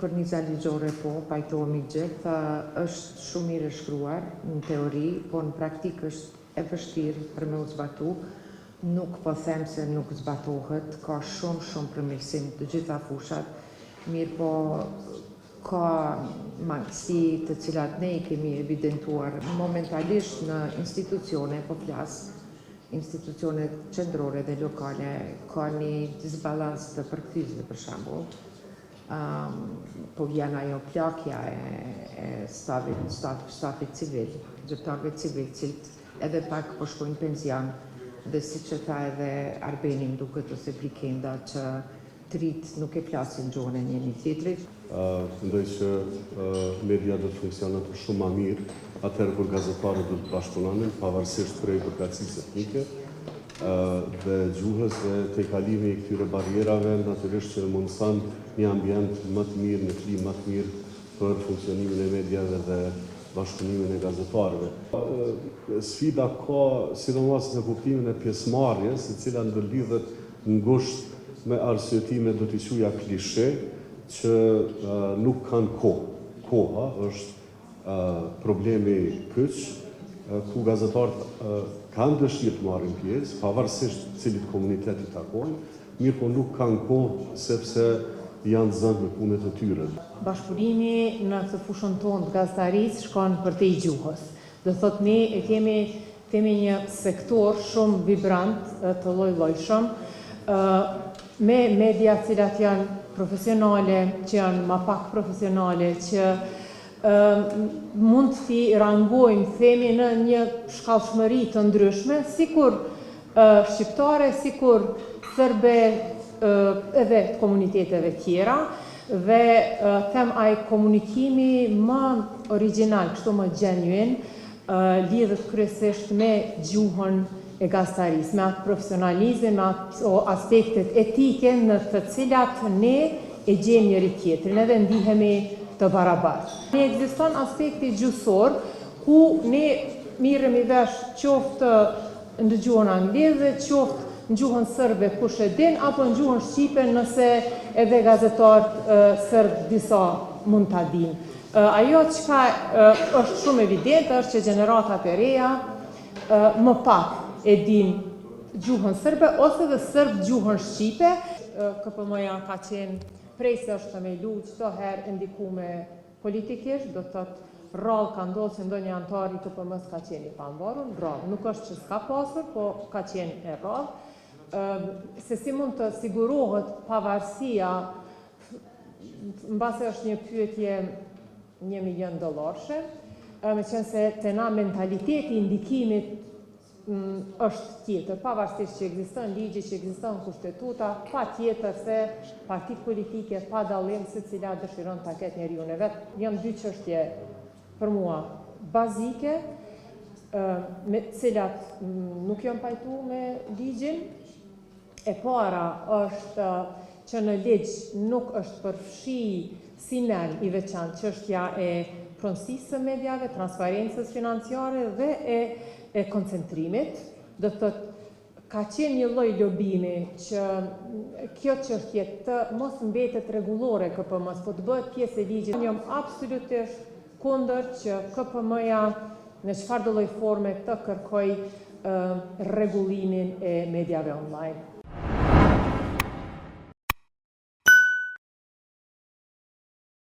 korniza ligjore po, pajtohemi gjithë, është shumë mirë e shkruar në teori, po në praktik është e vështirë për me u zbatu. Nuk po them se nuk zbatohet, ka shumë përmirësim të gjitha fushat, mirë po ka mangësi të cilat ne I kemi evidentuar momentalisht në institucione, po flas, institucione qendrore dhe lokale, ka një disbalans të përkthysve për shembull. Po vjen ajo plakja e stafit civil, gjyqtarëve civil, cilët edhe pak po shkojnë penzion, dhe siç e tha edhe Arbeni më duket ose Blikenda që trit nuk e flasin gjuhën e njëri tjetrit. Mendoj që media do të funksionon shumë më mirë atëherë kur gazetarët do të bashkëpunonin pavarësisht prej përkatësisë etnike dhe gjuhës dhe te kalimi I këtyre barrierave, natyrisht që mundson një ambient më të mirë, në klimë më të mirë për funksionimin e mediave dhe bashkëpunimin e gazetarëve. Sfida ka sidomos në kuptimin e pjesëmarrjes, e cila ndërlidhet ngushtë me arsyetime do t'i quaja klishe, që nuk kanë kohë. Koha është problemi kyç, ku gazetarët kanë dëshirë të marrin pjesë, pavarësisht cilit komuniteti takojnë, mirë po nuk kanë kohë sepse janë zënë me punët e tyre. Bashkëpunimi në këtë fushën tonë të gazetarisë shkon përtej gjuhës. Do thotë ne e kemi një sektor shumë vibrant të lloj-llojshëm, me media të cilat janë profesionale, që janë më pak profesionale, që mund t'i rangojmë, themi në një shkallshmëri të ndryshme, sikur shqiptare, sikur serbe edhe komuniteteve tjera, dhe them ai komunikimi më original, kështu më genuine, lidhet kryesisht me gjuhën e gazetarisë, me atë profesionalizëm, me ato aspektet etike në të cilat ne e gjejmë njëri tjetrin edhe ndihemi të barabartë. Ne ekziston aspekti gjuhësor ku ne miremi vesh qoftë në gjuhën angleze, qoftë në gjuhën serbe kush e din, apo në gjuhën shqipe nëse edhe gazetarët serb disa mund ta dinë. Ajo çka është shumë evidente është që gjeneratat e reja më pak e din gjuhën serbe ose dhe serb gjuhën shqipe. KPM-ja ka qenë prej se është themelu çdo herë ndikume politikisht, do të thotë rrallë ka ndodhur që ndonjë antar I KPM-s ka qenë I pamvarur, rrallë. Nuk është që s'ka pasur, po ka qenë e rrallë. Se si mund të sigurohet pavarësia, mbase është një pyetje $1 milion, me qenë se te na mentaliteti I ndikimit është tjetër, pavarësisht që ekziston ligji, që ekziston kushtetuta, pa tjetër se partitë politike pa dallim se cila dëshiron ta ketë njeriu e vet. Janë dy çështje për mua bazike, me cilat nuk janë pajtuar me ligjin. E para është që në ligj nuk është përfshi si nen I veçantë çështja e pronësisë së mediave, transparencës financiare dhe e koncentrimit. Do të thotë ka qenë një lloj lobimi që kjo çështje të mos mbetet rregullore KPM-s, po të bëhet pjesë e ligjit. Unë jam absolutisht kundër që KPM-ja në çfarëdo lloj forme të kërkoj rregullimin e mediave online.